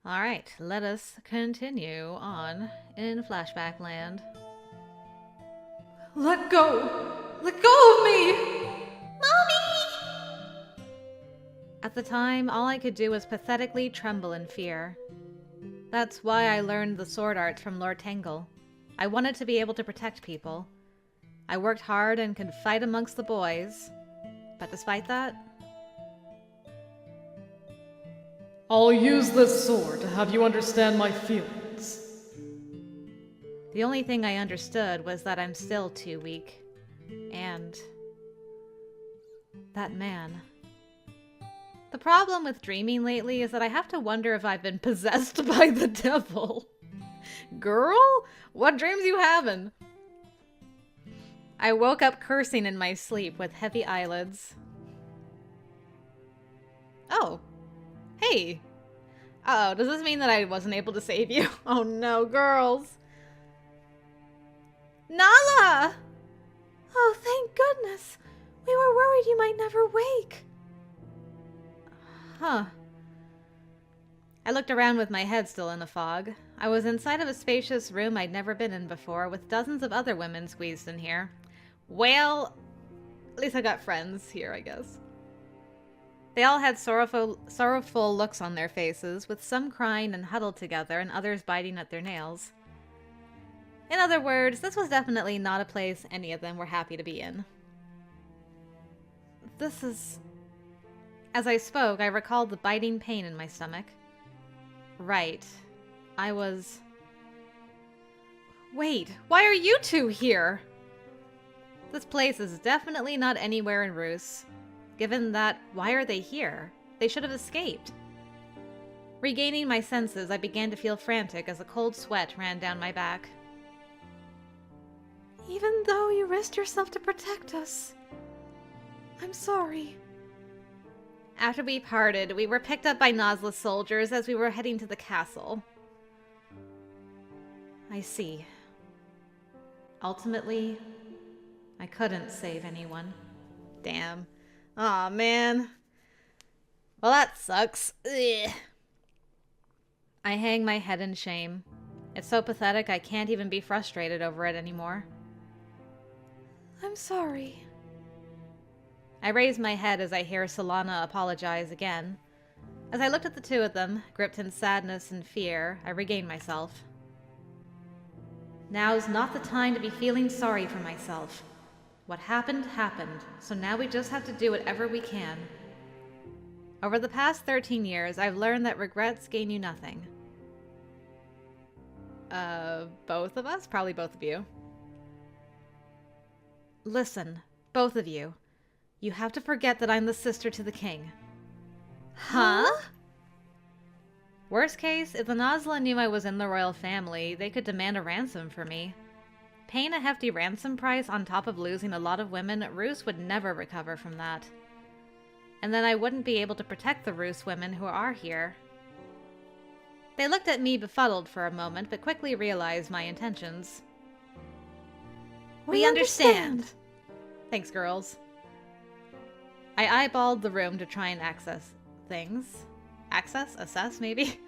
Alright, let us continue on in flashback land. Let go! Let go of me! Mommy! At the time, all I could do was pathetically tremble in fear. That's why I learned the sword arts from Lord Tangle. I wanted to be able to protect people. I worked hard and could fight amongst the boys. But despite that, I'll use this sword to have you understand my feelings. the only thing I understood was that I'm still too weak. And that man. The problem with dreaming lately is that I have to wonder if I've been possessed by the devil. Girl, what dreams you having? I woke up cursing in my sleep with heavy eyelids. Oh. Hey. Uh-oh, does this mean that I wasn't able to save you? Oh no, girls. Naala! Oh, thank goodness. We were worried you might never wake. Huh. I looked around with my head still in the fog. I was inside of a spacious room I'd never been in before, with dozens of other women squeezed in here. Well, at least I got friends here, I guess. They all had sorrowful looks on their faces, with some crying and huddled together and others biting at their nails. In other words, this was definitely not a place any of them were happy to be in. This is... As I spoke, I recalled the biting pain in my stomach. Right. I was... Wait, why are you two here? This place is definitely not anywhere in Roos. Given that, why are they here? They should have escaped. Regaining my senses, I began to feel frantic as a cold sweat ran down my back. Even though you risked yourself to protect us, I'm sorry. After we parted, we were picked up by Nasla's soldiers as we were heading to the castle. I see. Ultimately, I couldn't save anyone. Damn. Aw, man. Well, that sucks. Ugh. I hang my head in shame. It's so pathetic I can't even be frustrated over it anymore. I'm sorry. I raise my head as I hear Solana apologize again. As I looked at the two of them, gripped in sadness and fear, I regain myself. Now's not the time to be feeling sorry for myself. What happened, happened, so now we just have to do whatever we can. Over the past 13 years, I've learned that regrets gain you nothing. Both of us? Probably both of you. Listen, both of you. You have to forget that I'm the sister to the king. Huh? Worst case, if the Nasla knew I was in the royal family, they could demand a ransom for me. Paying a hefty ransom price on top of losing a lot of women, Roos would never recover from that. And then I wouldn't be able to protect the Roos women who are here. They looked at me befuddled for a moment, but quickly realized my intentions. We understand. Thanks, girls. I eyeballed the room to try and access things. Assess, maybe?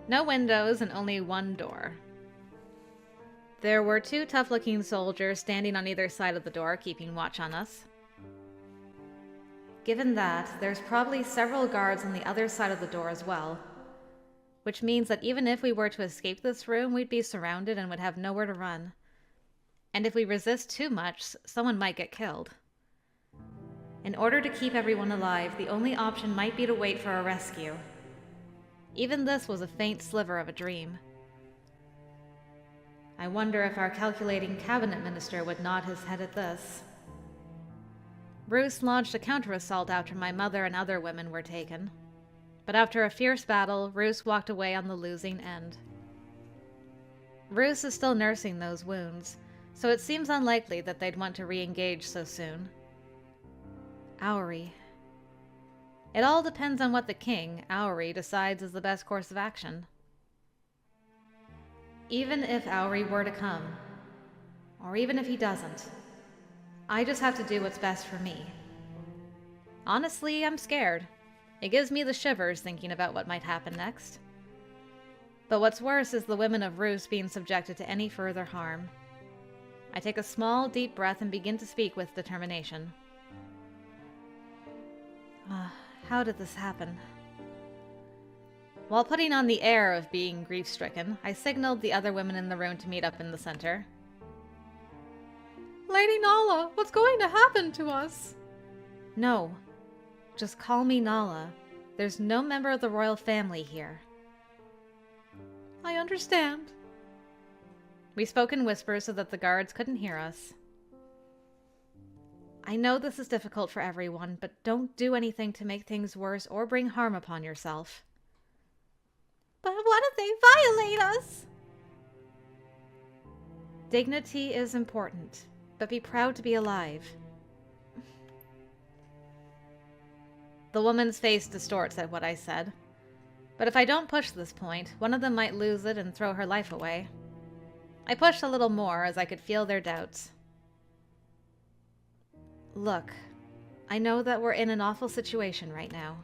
No windows and only one door. There were two tough-looking soldiers standing on either side of the door, keeping watch on us. Given that, there's probably several guards on the other side of the door as well. Which means that even if we were to escape this room, we'd be surrounded and would have nowhere to run. And if we resist too much, someone might get killed. In order to keep everyone alive, the only option might be to wait for a rescue. Even this was a faint sliver of a dream. I wonder if our calculating cabinet minister would nod his head at this. Roos launched a counter-assault after my mother and other women were taken. But after a fierce battle, Roos walked away on the losing end. Roos is still nursing those wounds, so it seems unlikely that they'd want to re-engage so soon. Auri. It all depends on what the king, Auri, decides is the best course of action. Even if Auri were to come, or even if he doesn't, I just have to do what's best for me. Honestly, I'm scared. It gives me the shivers thinking about what might happen next. But what's worse is the women of Rus being subjected to any further harm. I take a small, deep breath and begin to speak with determination. How did this happen? While putting on the air of being grief-stricken, I signaled the other women in the room to meet up in the center. Lady Naala, what's going to happen to us? No. Just call me Naala. There's no member of the royal family here. I understand. We spoke in whispers so that the guards couldn't hear us. I know this is difficult for everyone, but don't do anything to make things worse or bring harm upon yourself. But what if they violate us? Dignity is important, but be proud to be alive. The woman's face distorts at what I said. But if I don't push this point, one of them might lose it and throw her life away. I pushed a little more as I could feel their doubts. Look, I know that we're in an awful situation right now.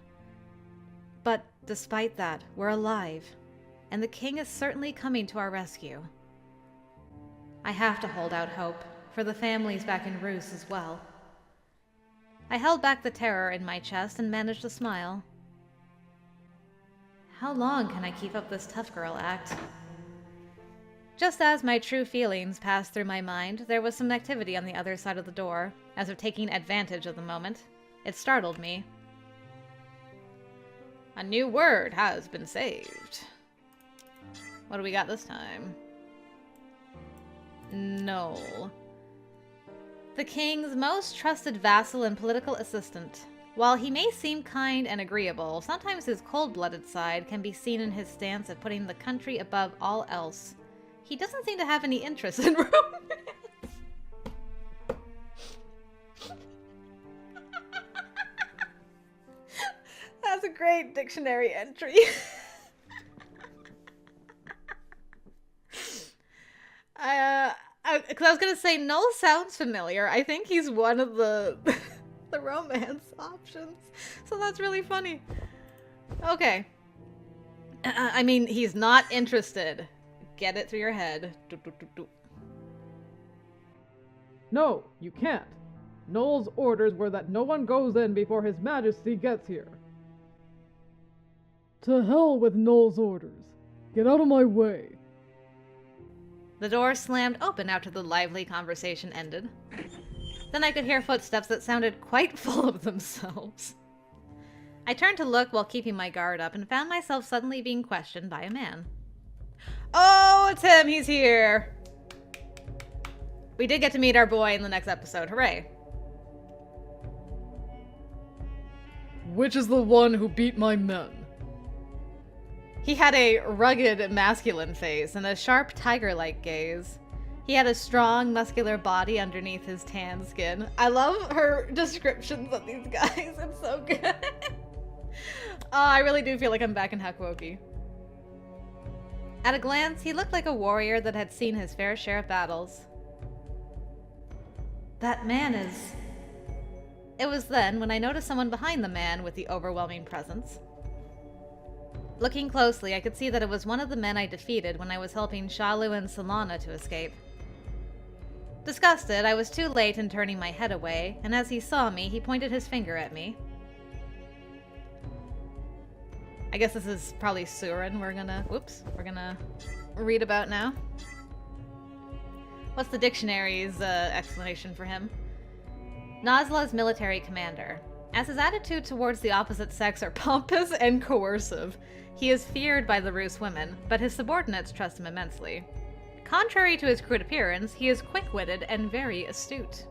But despite that, we're alive, and the king is certainly coming to our rescue. I have to hold out hope, for the families back in Rus as well. I held back the terror in my chest and managed to smile. How long can I keep up this tough girl act? Just as my true feelings passed through my mind, there was some activity on the other side of the door, as if taking advantage of the moment. It startled me. A new word has been saved. What do we got this time? No. The king's most trusted vassal and political assistant. While he may seem kind and agreeable, sometimes his cold-blooded side can be seen in his stance of putting the country above all else. He doesn't seem to have any interest in romance. That's a great dictionary entry. Because I was gonna say, Null sounds familiar. I think he's one of the the romance options. So that's really funny. Okay. I mean, he's not interested. Get it through your head. No, you can't. Noel's orders were that no one goes in before His Majesty gets here. To hell with Noel's orders. Get out of my way. The door slammed open after the lively conversation ended. Then I could hear footsteps that sounded quite full of themselves. I turned to look while keeping my guard up and found myself suddenly being questioned by a man. Oh, it's him! He's here! We did get to meet our boy in the next episode. Hooray! Which is the one who beat my men? He had a rugged, masculine face and a sharp, tiger-like gaze. He had a strong, muscular body underneath his tan skin. I love her descriptions of these guys. It's so good. Oh, I really do feel like I'm back in Hakuoki. At a glance, he looked like a warrior that had seen his fair share of battles. That man is... It was then when I noticed someone behind the man with the overwhelming presence. Looking closely, I could see that it was one of the men I defeated when I was helping Shalu and Solana to escape. Disgusted, I was too late in turning my head away, and as he saw me, he pointed his finger at me. I guess this is probably SUREN we're gonna read about now. What's the dictionary's explanation for him? Nasla's military commander. As his attitude towards the opposite sex are pompous and coercive, he is feared by the Rus women, but his subordinates trust him immensely. Contrary to his crude appearance, he is quick-witted and very astute.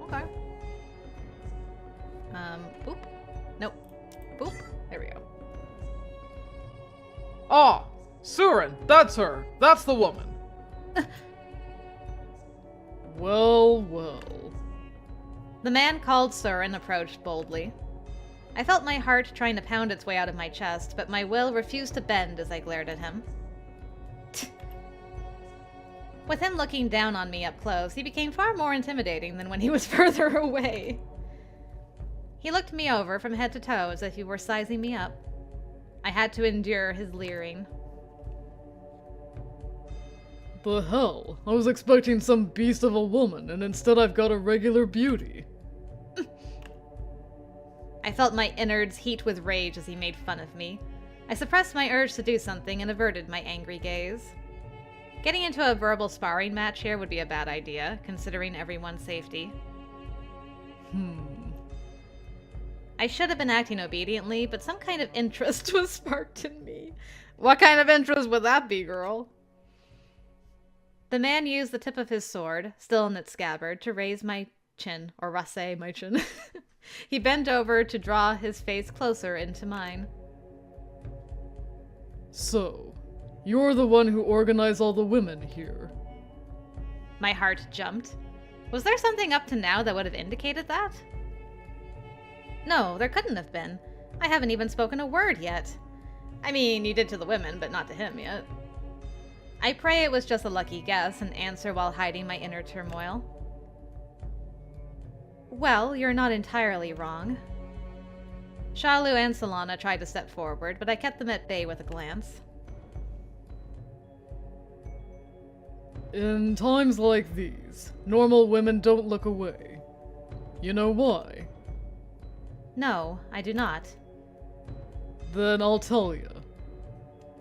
Okay. Boop. Nope. Boop. There we go. Ah! SUREN! That's her! That's the woman! Well, well. The man called SUREN approached boldly. I felt my heart trying to pound its way out of my chest, but my will refused to bend as I glared at him. With him looking down on me up close, he became far more intimidating than when he was further away. He looked me over from head to toe as if he were sizing me up. I had to endure his leering. The hell? I was expecting some beast of a woman, and instead I've got a regular beauty. I felt my innards heat with rage as he made fun of me. I suppressed my urge to do something and averted my angry gaze. Getting into a verbal sparring match here would be a bad idea, considering everyone's safety. I should have been acting obediently, but some kind of interest was sparked in me. What kind of interest would that be, girl? The man used the tip of his sword, still in its scabbard, to raise my chin, or rasse my chin. He bent over to draw his face closer into mine. So, you're the one who organized all the women here. My heart jumped. Was there something up to now that would have indicated that? No, there couldn't have been. I haven't even spoken a word yet. I mean, you did to the women, but not to him yet. I pray it was just a lucky guess and answer while hiding my inner turmoil. Well, you're not entirely wrong. Shalu and Solana tried to step forward, but I kept them at bay with a glance. In times like these, normal women don't look away. You know why? No, I do not. Then I'll tell you.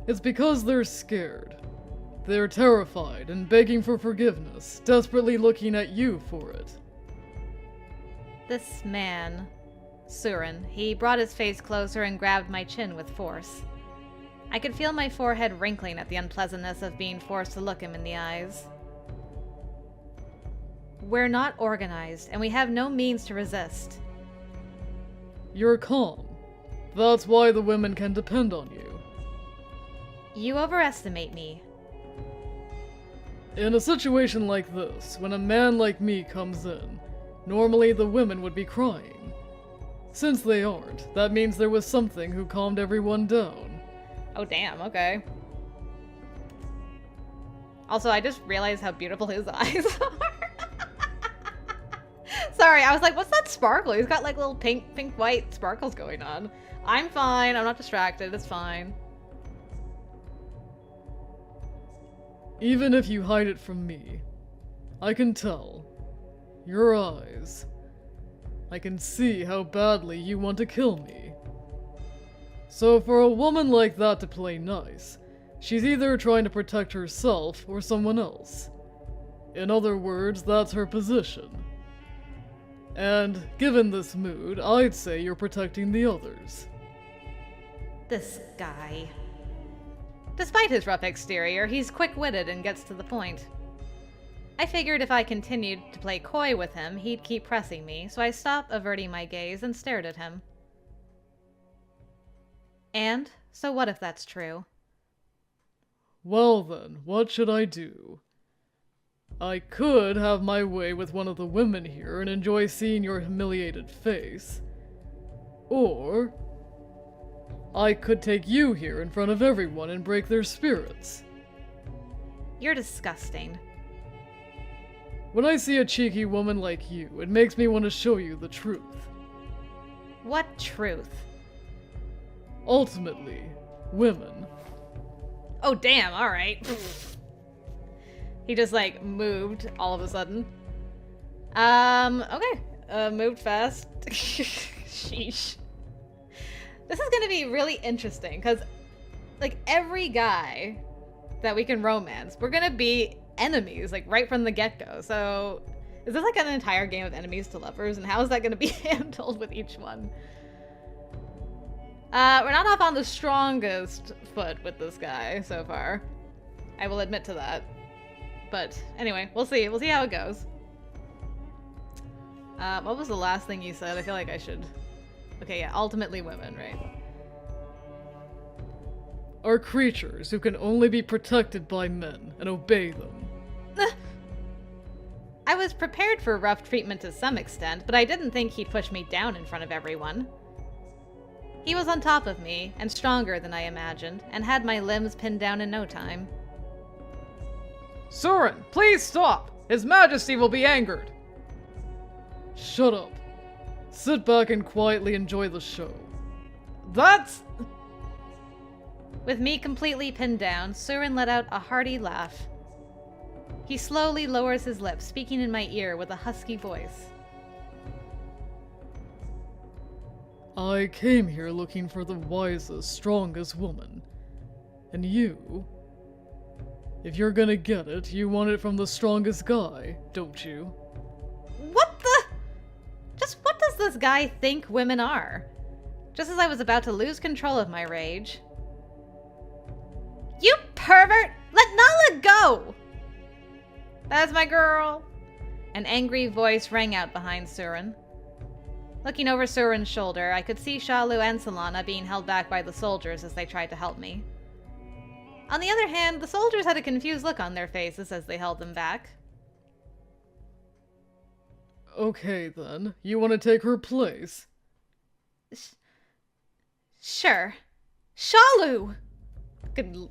It's because they're scared. They're terrified and begging for forgiveness, desperately looking at you for it. This man, SUREN, he brought his face closer and grabbed my chin with force. I could feel my forehead wrinkling at the unpleasantness of being forced to look him in the eyes. We're not organized, and we have no means to resist. You're calm. That's why the women can depend on you. You overestimate me. In a situation like this, when a man like me comes in, normally the women would be crying. Since they aren't, that means there was something who calmed everyone down. Oh damn, okay. Also, I just realized how beautiful his eyes are. Sorry, I was like, what's that sparkle? He's got like little pink, white sparkles going on. I'm fine, I'm not distracted, it's fine. Even if you hide it from me, I can tell. Your eyes. I can see how badly you want to kill me. So for a woman like that to play nice, she's either trying to protect herself or someone else. In other words, that's her position. And given this mood, I'd say you're protecting the others. This guy. Despite his rough exterior, he's quick-witted and gets to the point. I figured if I continued to play coy with him, he'd keep pressing me, so I stopped averting my gaze and stared at him. And, so what if that's true? Well then, what should I do? I could have my way with one of the women here and enjoy seeing your humiliated face. Or I could take you here in front of everyone and break their spirits. You're disgusting. When I see a cheeky woman like you, it makes me want to show you the truth. What truth? Ultimately, women. Oh damn, alright. He just like moved all of a sudden. Okay. Moved fast. Sheesh. This is gonna be really interesting, because like every guy that we can romance, we're gonna be enemies, like right from the get-go. So is this like an entire game of enemies to lovers, and how is that gonna be handled with each one? We're not off on the strongest foot with this guy so far. I will admit to that. But anyway, we'll see. We'll see how it goes. What was the last thing you said? I feel like I should... Okay, yeah, ultimately women, right? Are creatures who can only be protected by men and obey them. I was prepared for rough treatment to some extent, but I didn't think he'd push me down in front of everyone. He was on top of me, and stronger than I imagined, and had my limbs pinned down in no time. SUREN, please stop! His Majesty will be angered! Shut up. Sit back and quietly enjoy the show. That's... With me completely pinned down, SUREN let out a hearty laugh. He slowly lowers his lips, speaking in my ear with a husky voice. I came here looking for the wisest, strongest woman. And you? If you're gonna get it, you want it from the strongest guy, don't you? What the? Just what does this guy think women are? Just as I was about to lose control of my rage. You pervert! Let Naala go! That's my girl! An angry voice rang out behind SUREN. Looking over SUREN's shoulder, I could see Shalu and Solana being held back by the soldiers as they tried to help me. On the other hand, the soldiers had a confused look on their faces as they held them back. Okay then, you want to take her place? Sure. Shalu! Good.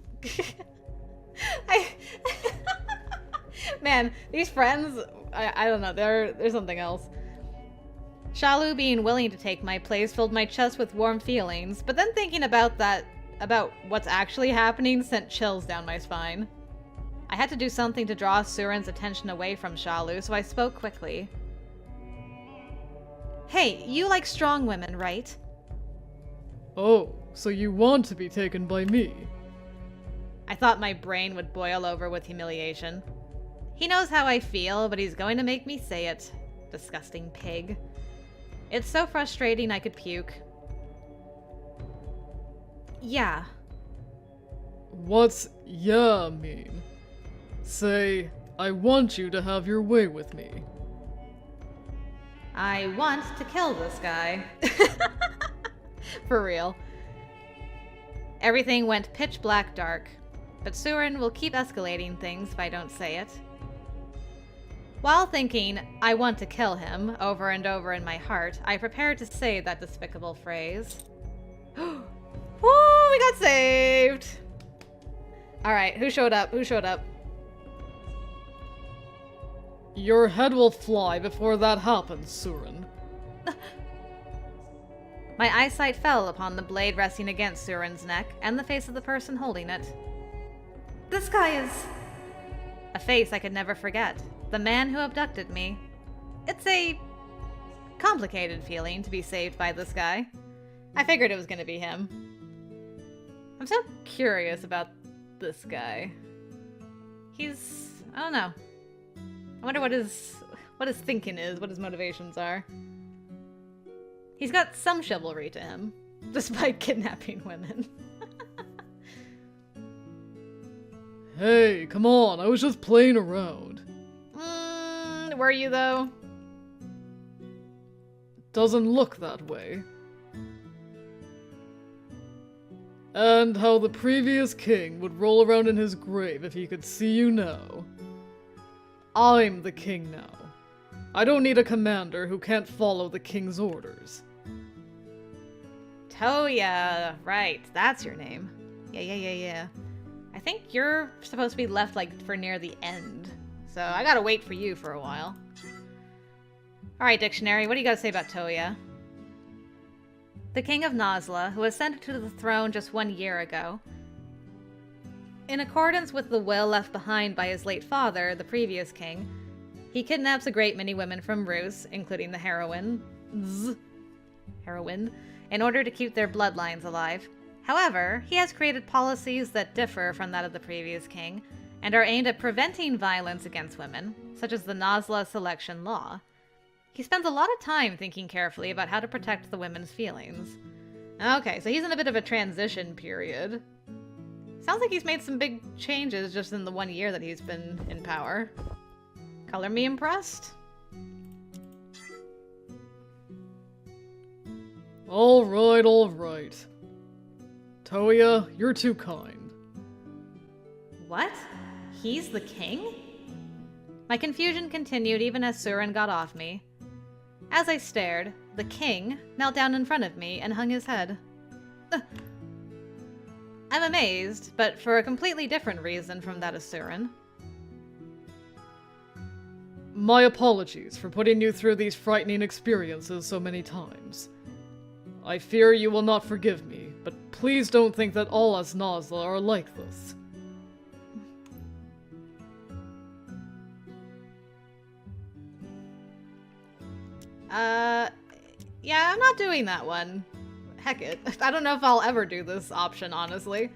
Man, these friends, I don't know, there's something else. Shalu being willing to take my place filled my chest with warm feelings, but then thinking about what's actually happening sent chills down my spine. I had to do something to draw SUREN's attention away from Shalu, so I spoke quickly. Hey, you like strong women, right? Oh, so you want to be taken by me? I thought my brain would boil over with humiliation. He knows how I feel, but he's going to make me say it. Disgusting pig. It's so frustrating I could puke. Yeah. What's yeah mean? Say, I want you to have your way with me. I want to kill this guy. For real. Everything went pitch black dark, but SUREN will keep escalating things if I don't say it. While thinking, I want to kill him, over and over in my heart, I prepared to say that despicable phrase. Woo, we got saved! Alright, who showed up? Who showed up? Your head will fly before that happens, SUREN. My eyesight fell upon the blade resting against SUREN's neck, and the face of the person holding it. This guy is... A face I could never forget. The man who abducted me. It's a complicated feeling to be saved by this guy. I figured it was going to be him. I'm so curious about this guy. He's... I don't know. I wonder what his thinking is, what his motivations are. He's got some chivalry to him, despite kidnapping women. Hey, come on, I was just playing around. Were you though? Doesn't look that way. And how the previous king would roll around in his grave if he could see you now. I'm the king now. I don't need a commander who can't follow the king's orders. Toya, right, that's your name. Yeah. I think you're supposed to be left, like, for near the end. So I gotta wait for you for a while. Alright, dictionary, what do you gotta say about Toya? The king of Nasla, who ascended to the throne just 1 year ago. In accordance with the will left behind by his late father, the previous king, he kidnaps a great many women from Rus, including the heroine, in order to keep their bloodlines alive. However, he has created policies that differ from that of the previous king, and are aimed at preventing violence against women, such as the Nasla selection law. He spends a lot of time thinking carefully about how to protect the women's feelings. Okay, so he's in a bit of a transition period. Sounds like he's made some big changes just in the 1 year that he's been in power. Color me impressed. Alright. Toya, you're too kind. What? He's the king? My confusion continued even as SUREN got off me. As I stared, the king knelt down in front of me and hung his head. I'm amazed, but for a completely different reason from that of SUREN. My apologies for putting you through these frightening experiences so many times. I fear you will not forgive me, but please don't think that all us Nasla are like this. Yeah, I'm not doing that one. Heck it. I don't know if I'll ever do this option, honestly.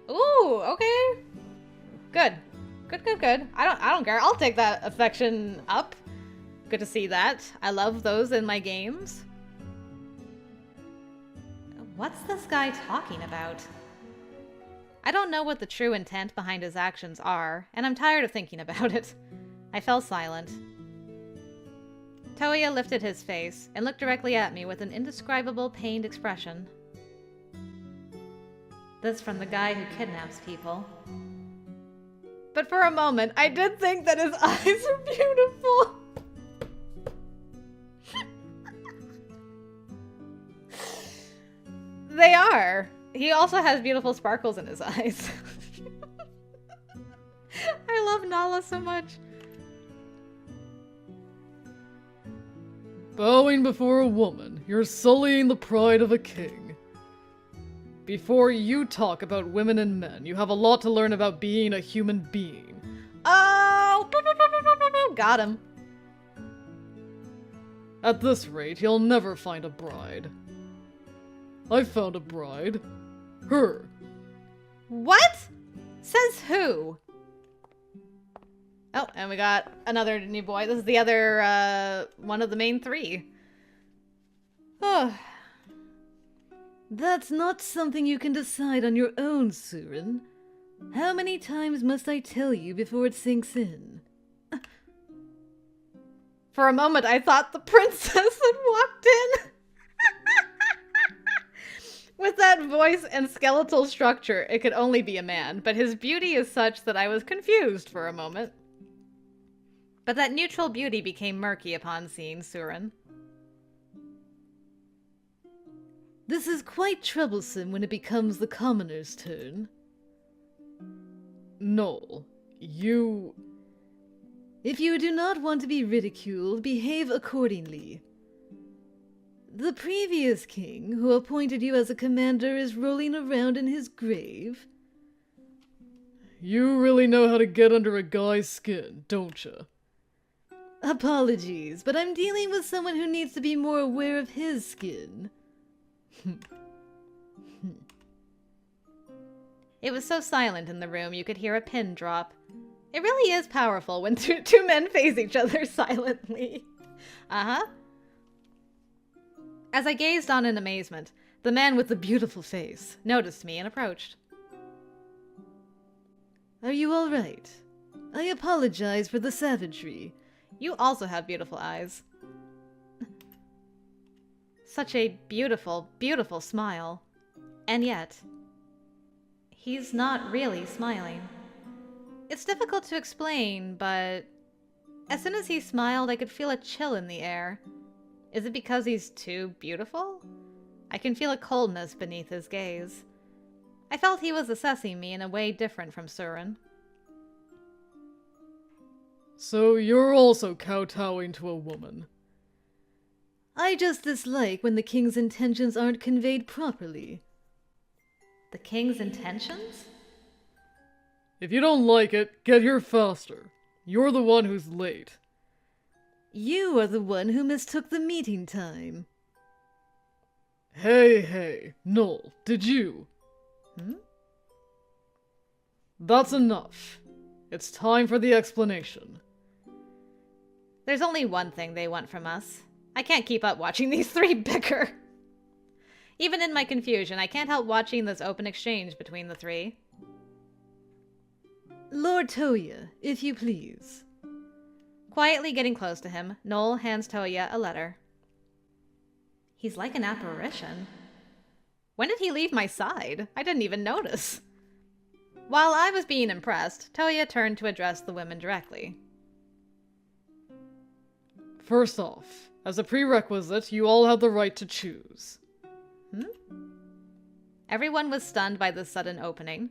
Ooh, okay. Good. Good. I don't care. I'll take that affection up. Good to see that. I love those in my games. What's this guy talking about? I don't know what the true intent behind his actions are, and I'm tired of thinking about it. I fell silent. Toya lifted his face and looked directly at me with an indescribable, pained expression. This from the guy who kidnaps people. But for a moment, I did think that his eyes were beautiful. They are. He also has beautiful sparkles in his eyes. I love Naala so much. Bowing before a woman, you're sullying the pride of a king. Before you talk about women and men, you have a lot to learn about being a human being. Oh! Got him. At this rate, you'll never find a bride. I found a bride. Her. What? Says who? Oh, and we got another new boy. This is the other, one of the main three. Oh. That's not something you can decide on your own, SUREN. How many times must I tell you before it sinks in? For a moment, I thought the princess had walked in. With that voice and skeletal structure, it could only be a man, but his beauty is such that I was confused for a moment. But that neutral beauty became murky upon seeing SUREN. This is quite troublesome when it becomes the commoner's turn. No, you... If you do not want to be ridiculed, behave accordingly. The previous king, who appointed you as a commander, is rolling around in his grave. You really know how to get under a guy's skin, don't you? Apologies, but I'm dealing with someone who needs to be more aware of his skin. It was so silent in the room you could hear a pin drop. It really is powerful when two men face each other silently. Uh-huh. As I gazed on in amazement, the man with the beautiful face noticed me and approached. Are you all right? I apologize for the savagery. You also have beautiful eyes. Such a beautiful, beautiful smile. And yet, he's not really smiling. It's difficult to explain, but as soon as he smiled, I could feel a chill in the air. Is it because he's too beautiful? I can feel a coldness beneath his gaze. I felt he was assessing me in a way different from SUREN. So you're also kowtowing to a woman. I just dislike when the king's intentions aren't conveyed properly. The king's intentions? If you don't like it, get here faster. You're the one who's late. You are the one who mistook the meeting time. Hey, Noel, did you? That's enough. It's time for the explanation. There's only one thing they want from us. I can't keep up watching these three bicker. Even in my confusion, I can't help watching this open exchange between the three. Lord Toya, if you please. Quietly getting close to him, Noel hands Toya a letter. He's like an apparition. When did he leave my side? I didn't even notice. While I was being impressed, Toya turned to address the women directly. First off, as a prerequisite, you all have the right to choose. Everyone was stunned by this sudden opening.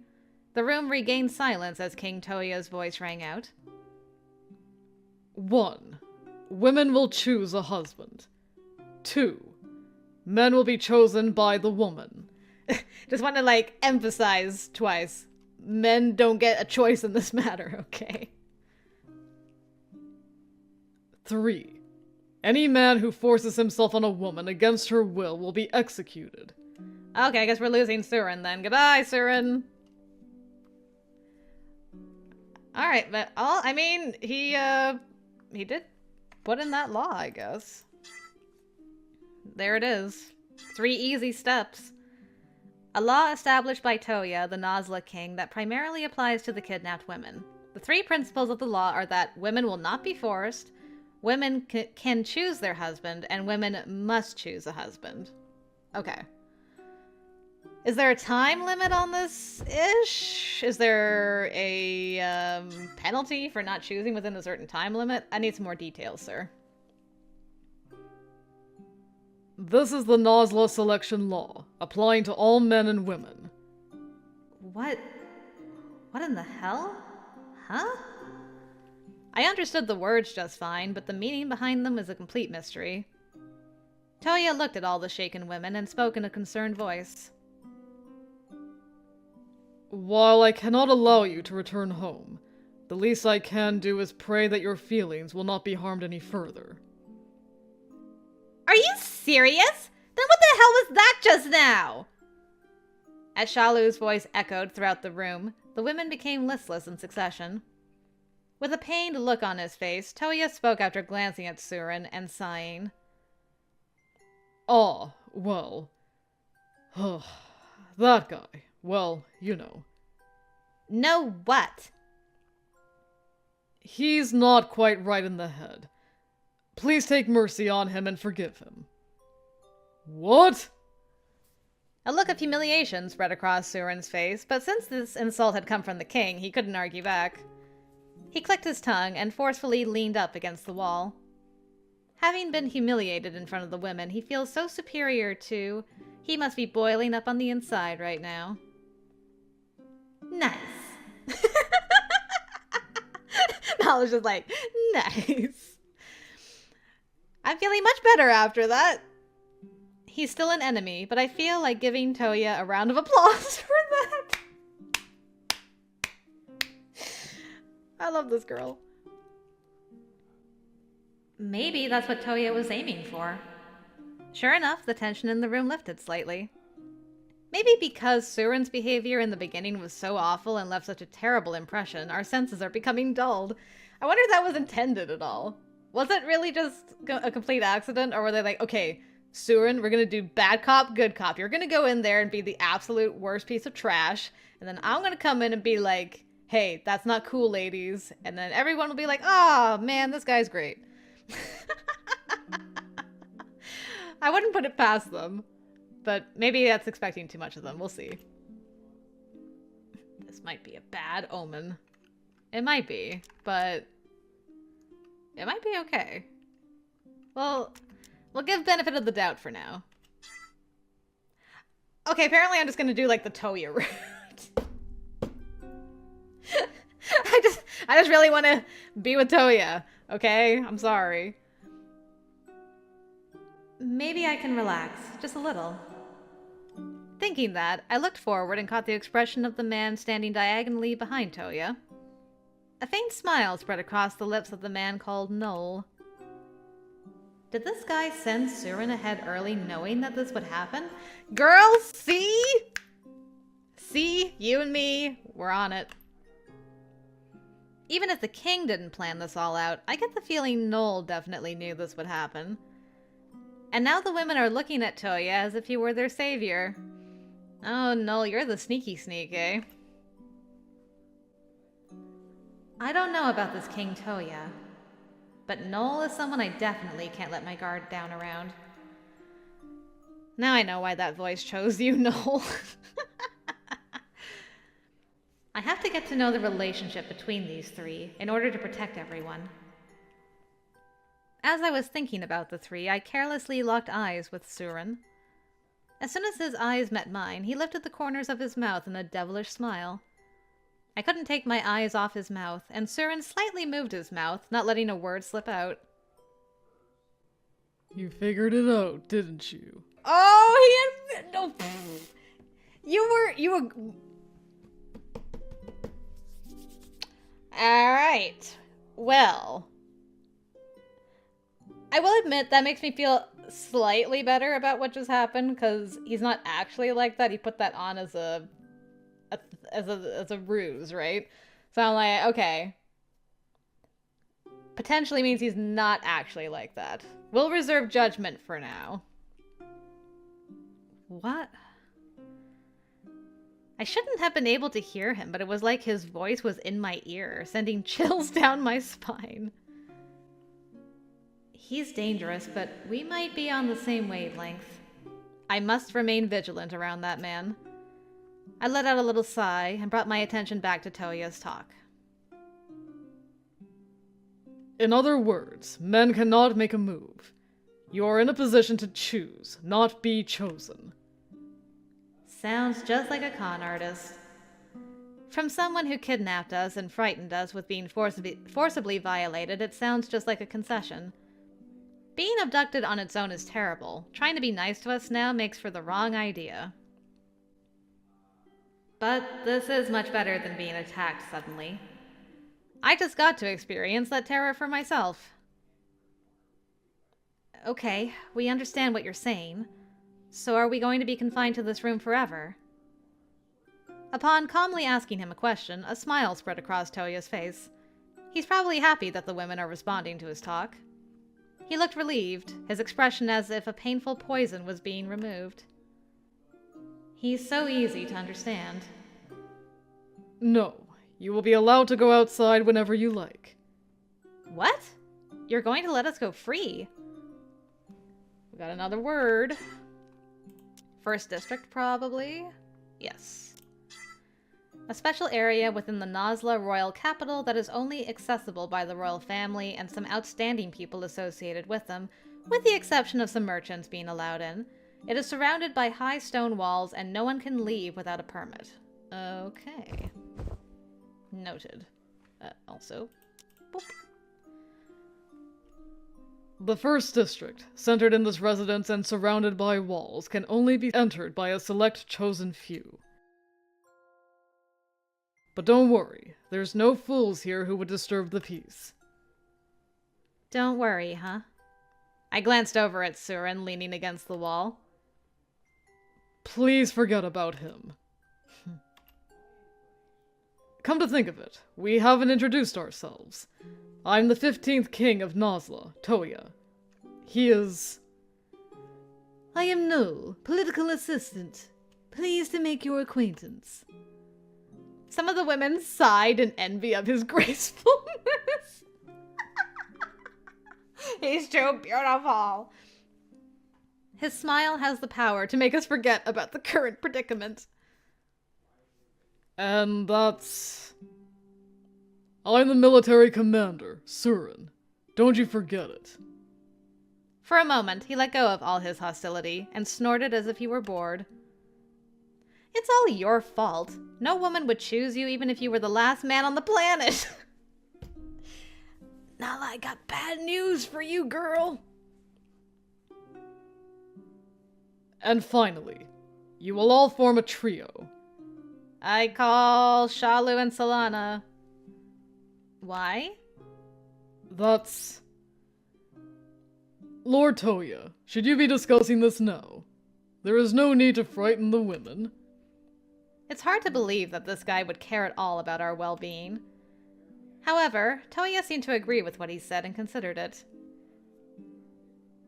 The room regained silence as King Toya's voice rang out. 1. Women will choose a husband. 2. Men will be chosen by the woman. Just want to, emphasize twice. Men don't get a choice in this matter, okay? 3. Any man who forces himself on a woman against her will be executed. Okay, I guess we're losing SUREN then. Goodbye, SUREN. Alright, but I mean, he did put in that law, I guess. There it is. 3 easy steps. A law established by Toya, the Nasla king, that primarily applies to the kidnapped women. The 3 principles of the law are that women will not be forced, women can choose their husband, and women must choose a husband. Okay. Is there a time limit on this-ish? Is there a penalty for not choosing within a certain time limit? I need some more details, sir. This is the Nasla selection law, applying to all men and women. What in the hell? Huh? I understood the words just fine, but the meaning behind them is a complete mystery. Toya looked at all the shaken women and spoke in a concerned voice. While I cannot allow you to return home, the least I can do is pray that your feelings will not be harmed any further. Are you serious? Then what the hell was that just now? As Shalu's voice echoed throughout the room, the women became listless in succession. With a pained look on his face, Toya spoke after glancing at SUREN and sighing. Ah, well. That guy. Well, you know. Know what? He's not quite right in the head. Please take mercy on him and forgive him. What? A look of humiliation spread across SUREN's face, but since this insult had come from the king, he couldn't argue back. He clicked his tongue and forcefully leaned up against the wall. Having been humiliated in front of the women, he feels so superior to... He must be boiling up on the inside right now. Nice. Naala's just like, nice. I'm feeling much better after that. He's still an enemy, but I feel like giving Toya a round of applause for that. I love this girl. Maybe that's what Toya was aiming for. Sure enough, the tension in the room lifted slightly. Maybe because SUREN's behavior in the beginning was so awful and left such a terrible impression, our senses are becoming dulled. I wonder if that was intended at all. Was it really just a complete accident, or were they like, okay, SUREN, we're gonna do bad cop, good cop. You're gonna go in there and be the absolute worst piece of trash, and then I'm gonna come in and be like, hey, that's not cool, ladies. And then everyone will be like, oh, man, this guy's great. I wouldn't put it past them. But maybe that's expecting too much of them. We'll see. This might be a bad omen. It might be, but it might be okay. Well, we'll give benefit of the doubt for now. Okay, apparently I'm just gonna do like the Toya route. I just really want to be with Toya. Okay, I'm sorry. Maybe I can relax just a little. Thinking that, I looked forward and caught the expression of the man standing diagonally behind Toya. A faint smile spread across the lips of the man called Noel. Did this guy send SUREN ahead early knowing that this would happen? Girls, see? See? You and me, we're on it. Even if the king didn't plan this all out, I get the feeling Noel definitely knew this would happen. And now the women are looking at Toya as if he were their savior. Oh, Noel, you're the sneaky sneak, eh? I don't know about this King Toya, but Noel is someone I definitely can't let my guard down around. Now I know why that voice chose you, Noel. I have to get to know the relationship between these 3 in order to protect everyone. As I was thinking about the 3, I carelessly locked eyes with SUREN. As soon as his eyes met mine, he lifted the corners of his mouth in a devilish smile. I couldn't take my eyes off his mouth, and SUREN slightly moved his mouth, not letting a word slip out. You figured it out, didn't you? Oh, no. You were... Alright. Well. I will admit that makes me feel slightly better about what just happened, because he's not actually like that. He put that on as a ruse, right? So I'm like, okay. Potentially means he's not actually like that. We'll reserve judgment for now. What? I shouldn't have been able to hear him, but it was like his voice was in my ear, sending chills down my spine. He's dangerous, but we might be on the same wavelength. I must remain vigilant around that man. I let out a little sigh and brought my attention back to Toya's talk. In other words, men cannot make a move. You are in a position to choose, not be chosen. Sounds just like a con artist. From someone who kidnapped us and frightened us with being forcibly violated, it sounds just like a concession. Being abducted on its own is terrible. Trying to be nice to us now makes for the wrong idea. But this is much better than being attacked suddenly. I just got to experience that terror for myself. Okay, we understand what you're saying. So are we going to be confined to this room forever? Upon calmly asking him a question, a smile spread across Toya's face. He's probably happy that the women are responding to his talk. He looked relieved, his expression as if a painful poison was being removed. He's so easy to understand. No, you will be allowed to go outside whenever you like. What? You're going to let us go free? We got another word. First district, probably? Yes. A special area within the Nasla royal capital that is only accessible by the royal family and some outstanding people associated with them, with the exception of some merchants being allowed in. It is surrounded by high stone walls and no one can leave without a permit. Okay. Noted. Also, boop. The first district, centered in this residence and surrounded by walls, can only be entered by a select chosen few. But don't worry, there's no fools here who would disturb the peace. Don't worry, huh? I glanced over at SUREN leaning against the wall. Please forget about him. Come to think of it, we haven't introduced ourselves. I'm the 15th king of Nasla, Toya. He is... I am Noel, political assistant. Pleased to make your acquaintance. Some of the women sighed in envy of his gracefulness. He's too beautiful. His smile has the power to make us forget about the current predicament. And that's... I'm the military commander, SUREN. Don't you forget it. For a moment, he let go of all his hostility and snorted as if he were bored. It's all your fault. No woman would choose you even if you were the last man on the planet. Naala, I got bad news for you, girl. And finally, you will all form a trio. I call Shalu and Solana. Why? That's... Lord Toya, should you be discussing this now? There is no need to frighten the women. It's hard to believe that this guy would care at all about our well-being. However, Toya seemed to agree with what he said and considered it.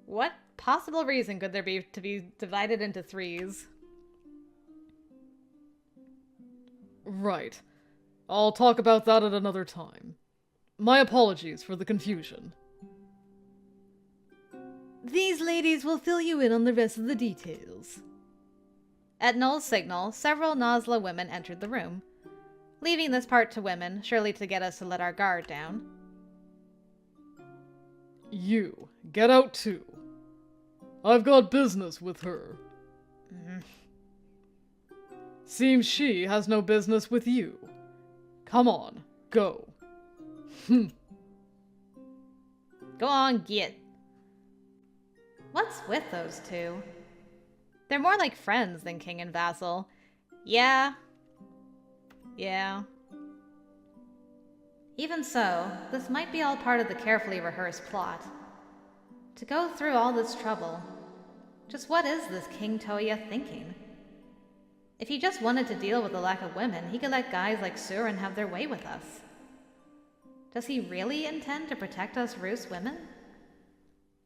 What possible reason could there be to be divided into threes? Right. I'll talk about that at another time. My apologies for the confusion. These ladies will fill you in on the rest of the details. At Noel's signal, several Nasla women entered the room, leaving this part to women, surely to get us to let our guard down. You, get out too. I've got business with her. Seems she has no business with you. Come on, go. Go on, get. What's with those two? They're more like friends than king and vassal. Yeah. Even so, this might be all part of the carefully rehearsed plot. To go through all this trouble. Just what is this King Toya thinking? If he just wanted to deal with the lack of women, he could let guys like SUREN have their way with us. Does he really intend to protect us Rus women?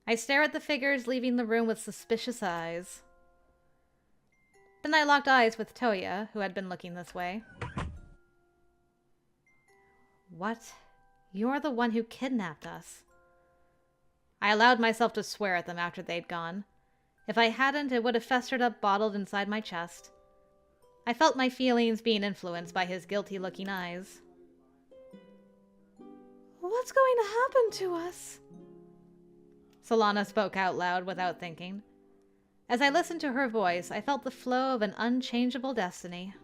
I stare at the figures leaving the room with suspicious eyes. Then I locked eyes with Toya, who had been looking this way. What? You're the one who kidnapped us. I allowed myself to swear at them after they'd gone. If I hadn't, it would have festered up bottled inside my chest. I felt my feelings being influenced by his guilty-looking eyes. What's going to happen to us? Solana spoke out loud without thinking. As I listened to her voice, I felt the flow of an unchangeable destiny.